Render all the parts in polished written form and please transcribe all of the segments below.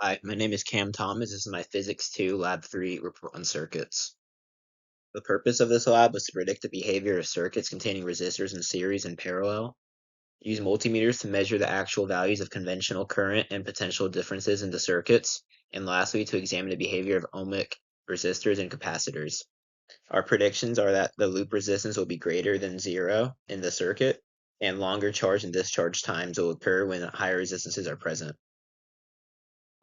Hi, my name is Cam Thomas. This is my Physics 2 Lab 3 report on circuits. The purpose of this lab was to predict the behavior of circuits containing resistors in series and parallel, use multimeters to measure the actual values of conventional current and potential differences in the circuits, and lastly, to examine the behavior of ohmic resistors and capacitors. Our predictions are that the loop resistance will be greater than 0 in the circuit, and longer charge and discharge times will occur when higher resistances are present.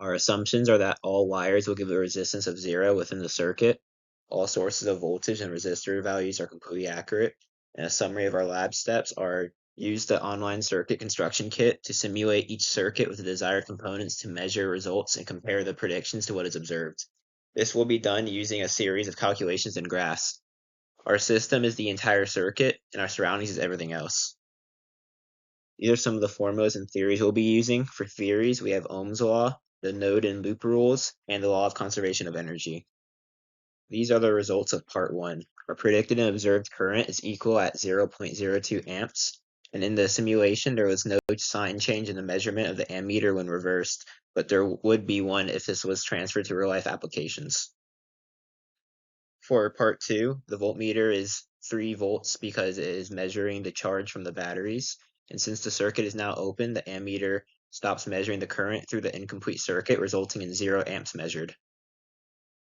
Our assumptions are that all wires will give a resistance of 0 within the circuit, all sources of voltage and resistor values are completely accurate, and a summary of our lab steps are: use the online circuit construction kit to simulate each circuit with the desired components to measure results and compare the predictions to what is observed. This will be done using a series of calculations and graphs. Our system is the entire circuit, and our surroundings is everything else. These are some of the formulas and theories we'll be using. For theories, we have Ohm's law, the node and loop rules, and the law of conservation of energy. These are the results of part 1. Our predicted and observed current is equal at 0.02 amps, and in the simulation there was no sign change in the measurement of the ammeter when reversed, but there would be one if this was transferred to real-life applications. For part 2, the voltmeter is 3 volts because it is measuring the charge from the batteries. And since the circuit is now open, the ammeter stops measuring the current through the incomplete circuit, resulting in 0 amps measured.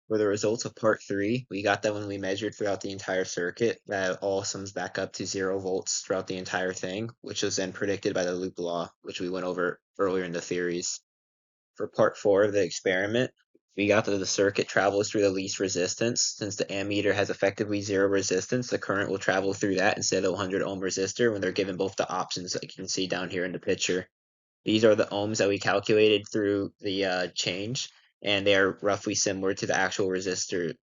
For the results of part 3, we got that when we measured throughout the entire circuit, that all sums back up to 0 volts throughout the entire thing, which was then predicted by the loop law, which we went over earlier in the theories. For part 4 of the experiment, we got that the circuit travels through the least resistance. Since the ammeter has effectively 0 resistance, the current will travel through that instead of the 100 ohm resistor when they're given both the options, like you can see down here in the picture. These are the ohms that we calculated through the change, and they are roughly similar to the actual resistance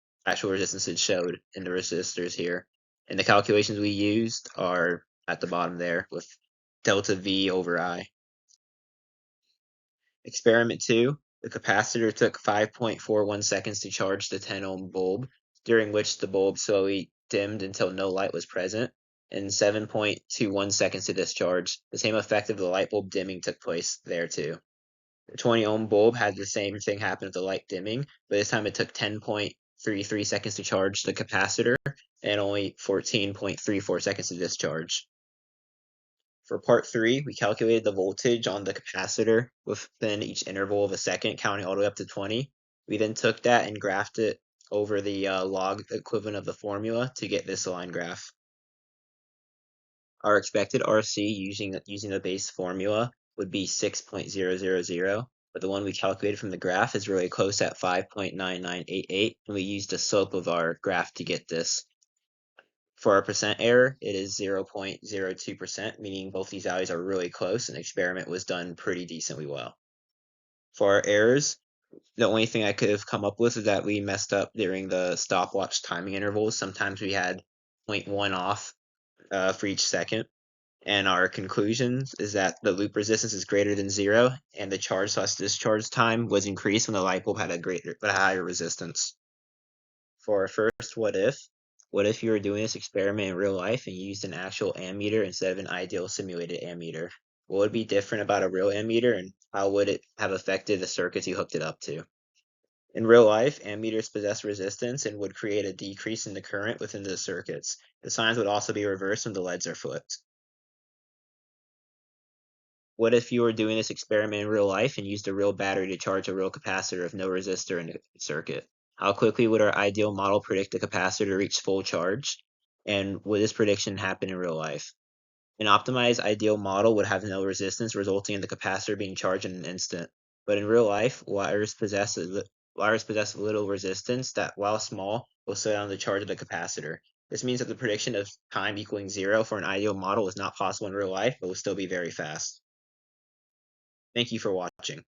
it showed in the resistors here. And the calculations we used are at the bottom there with delta V over I. Experiment 2, the capacitor took 5.41 seconds to charge the 10 ohm bulb, during which the bulb slowly dimmed until no light was present, and 7.21 seconds to discharge. The same effect of the light bulb dimming took place there too. The 20 ohm bulb had the same thing happen with the light dimming, but this time it took 10.33 seconds to charge the capacitor and only 14.34 seconds to discharge. For part 3, we calculated the voltage on the capacitor within each interval of a second, counting all the way up to 20. We then took that and graphed it over the log equivalent of the formula to get this line graph. Our expected RC using the base formula would be 6.000, but the one we calculated from the graph is really close at 5.9988, and we used the slope of our graph to get this. For our percent error, it is 0.02%, meaning both these values are really close, and the experiment was done pretty decently well. For our errors, the only thing I could have come up with is that we messed up during the stopwatch timing intervals. Sometimes we had 0.1 off for each second. And our conclusions is that the loop resistance is greater than 0, and the charge / discharge time was increased when the light bulb had a higher resistance. For our first what if you were doing this experiment in real life and you used an actual ammeter instead of an ideal simulated ammeter? What would be different about a real ammeter, and how would it have affected the circuits you hooked it up to? In real life, ammeters possess resistance and would create a decrease in the current within the circuits. The signs would also be reversed when the LEDs are flipped. What if you were doing this experiment in real life and used a real battery to charge a real capacitor with no resistor in the circuit? How quickly would our ideal model predict the capacitor to reach full charge? And would this prediction happen in real life? An optimized ideal model would have no resistance, resulting in the capacitor being charged in an instant. But in real life, wires possess little resistance that, while small, will slow down the charge of the capacitor. This means that the prediction of time equaling 0 for an ideal model is not possible in real life, but will still be very fast. Thank you for watching.